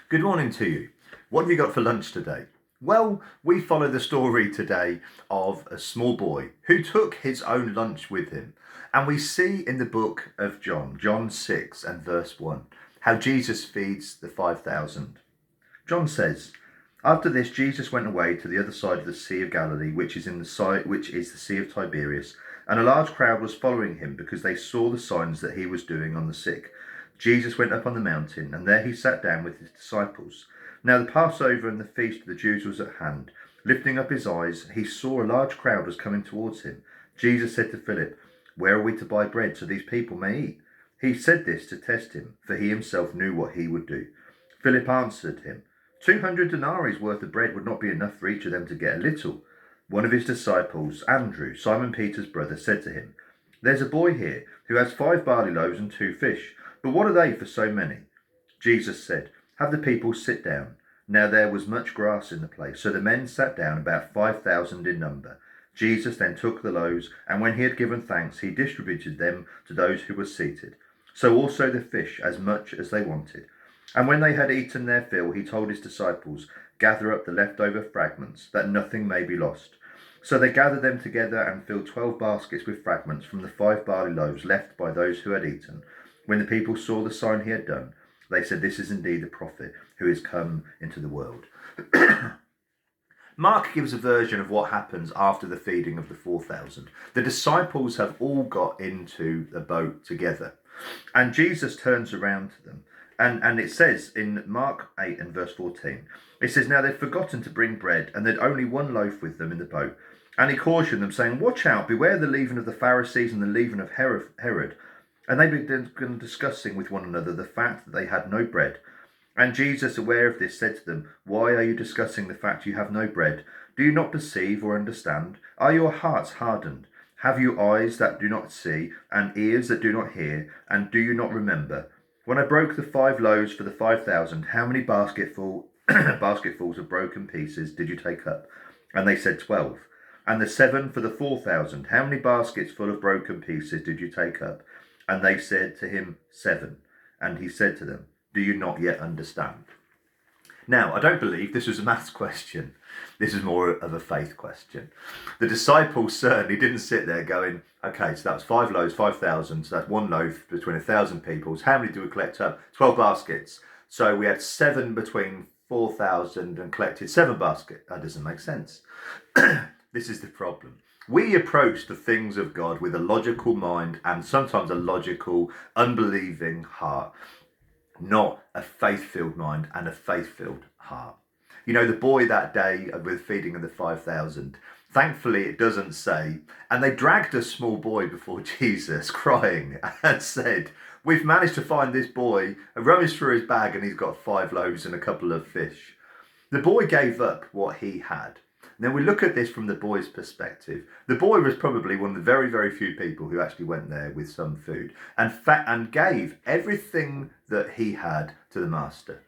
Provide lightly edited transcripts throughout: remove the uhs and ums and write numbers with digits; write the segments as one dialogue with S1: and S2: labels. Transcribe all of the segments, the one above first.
S1: Good morning to you. What have you got for lunch today? Well, we follow the story today of a small boy who took his own lunch with him. And we see in the book of John 6 and verse 1, how Jesus feeds the 5,000. John says, "After this, Jesus went away to the other side of the Sea of Galilee, which is the Sea of Tiberias, and a large crowd was following him because they saw the signs that he was doing on the sick. Jesus went up on the mountain, and there he sat down with his disciples. Now the Passover and the feast of the Jews was at hand. Lifting up his eyes, he saw a large crowd was coming towards him. Jesus said to Philip, 'Where are we to buy bread so these people may eat?' He said this to test him, for he himself knew what he would do. Philip answered him, 200 denarii worth of bread would not be enough for each of them to get a little. One of his disciples, Andrew, Simon Peter's brother, said to him, 'There's a boy here who has 5 barley loaves and 2 fish, but what are they for so many?' Jesus said, 'Have the people sit down.' Now there was much grass in the place, so the men sat down, about 5,000 in number. Jesus then took the loaves, and when he had given thanks, he distributed them to those who were seated. So also the fish, as much as they wanted. And when they had eaten their fill, he told his disciples, 'Gather up the leftover fragments, that nothing may be lost.' So they gathered them together and filled 12 baskets with fragments from the 5 barley loaves left by those who had eaten. When the people saw the sign he had done, they said, 'This is indeed the prophet who is come into the world.'" Mark gives a version of what happens after the feeding of the 4,000. The disciples have all got into the boat together, and Jesus turns around to them. And it says in Mark 8 and verse 14, it says, "Now they'd forgotten to bring bread, and they'd only 1 loaf with them in the boat. And he cautioned them, saying, 'Watch out, beware the leaven of the Pharisees and the leaven of Herod.' And they began discussing with one another the fact that they had no bread. And Jesus, aware of this, said to them, 'Why are you discussing the fact you have no bread? Do you not perceive or understand? Are your hearts hardened? Have you eyes that do not see, and ears that do not hear? And do you not remember? When I broke the 5 loaves for the 5,000, how many basketfuls of broken pieces did you take up?' And they said 12. And the 7 for the 4,000, how many baskets full of broken pieces did you take up? And they said to him, 7. And he said to them, 'Do you not yet understand?'" Now, I don't believe this was a maths question. This is more of a faith question. The disciples certainly didn't sit there going, "Okay, so that was 5 loaves, 5,000, so that's 1 loaf between 1,000 people. How many do we collect up? 12 baskets. So we had 7 between 4,000 and collected 7 baskets. That doesn't make sense." This is the problem. We approach the things of God with a logical mind and sometimes a logical, unbelieving heart, not a faith-filled mind and a faith-filled heart. You know, the boy that day with feeding of the 5,000, thankfully it doesn't say, and they dragged a small boy before Jesus crying and said, "We've managed to find this boy," and rummaged through his bag, and he's got 5 loaves and a couple of fish. The boy gave up what he had. Now we look at this from the boy's perspective. The boy was probably one of the very, very few people who actually went there with some food and gave everything that he had to the master.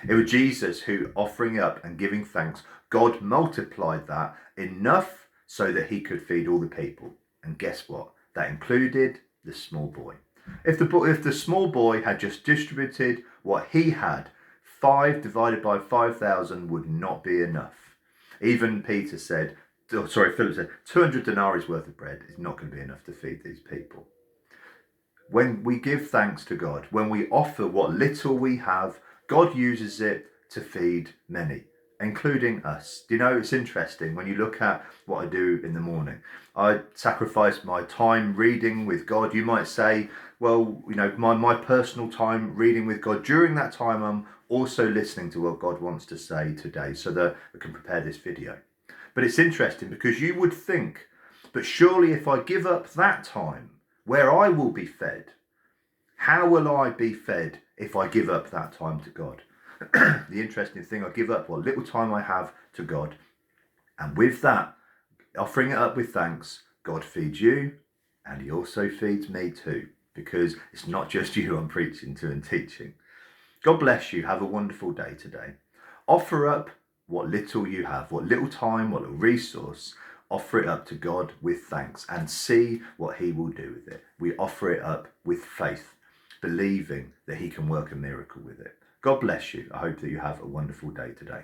S1: It was Jesus who, offering up and giving thanks, God multiplied that enough so that he could feed all the people. And guess what? That included the small boy. If the small boy had just distributed what he had, 5 divided by 5,000 would not be enough. Even Philip said, 200 denarii worth of bread is not going to be enough to feed these people. When we give thanks to God, when we offer what little we have, God uses it to feed many, including us. Do you know, it's interesting when you look at what I do in the morning. I sacrifice my time reading with God. You might say, well, you know, my personal time reading with God. During that time, I'm also listening to what God wants to say today so that I can prepare this video. But it's interesting because you would think, but surely if I give up that time where I will be fed, how will I be fed if I give up that time to God? The interesting thing, I give up what little time I have to God. And with that, offering it up with thanks, God feeds you and he also feeds me too, because it's not just you I'm preaching to and teaching. God bless you. Have a wonderful day today. Offer up what little you have, what little time, what little resource. Offer it up to God with thanks and see what he will do with it. We offer it up with faith, believing that he can work a miracle with it. God bless you. I hope that you have a wonderful day today.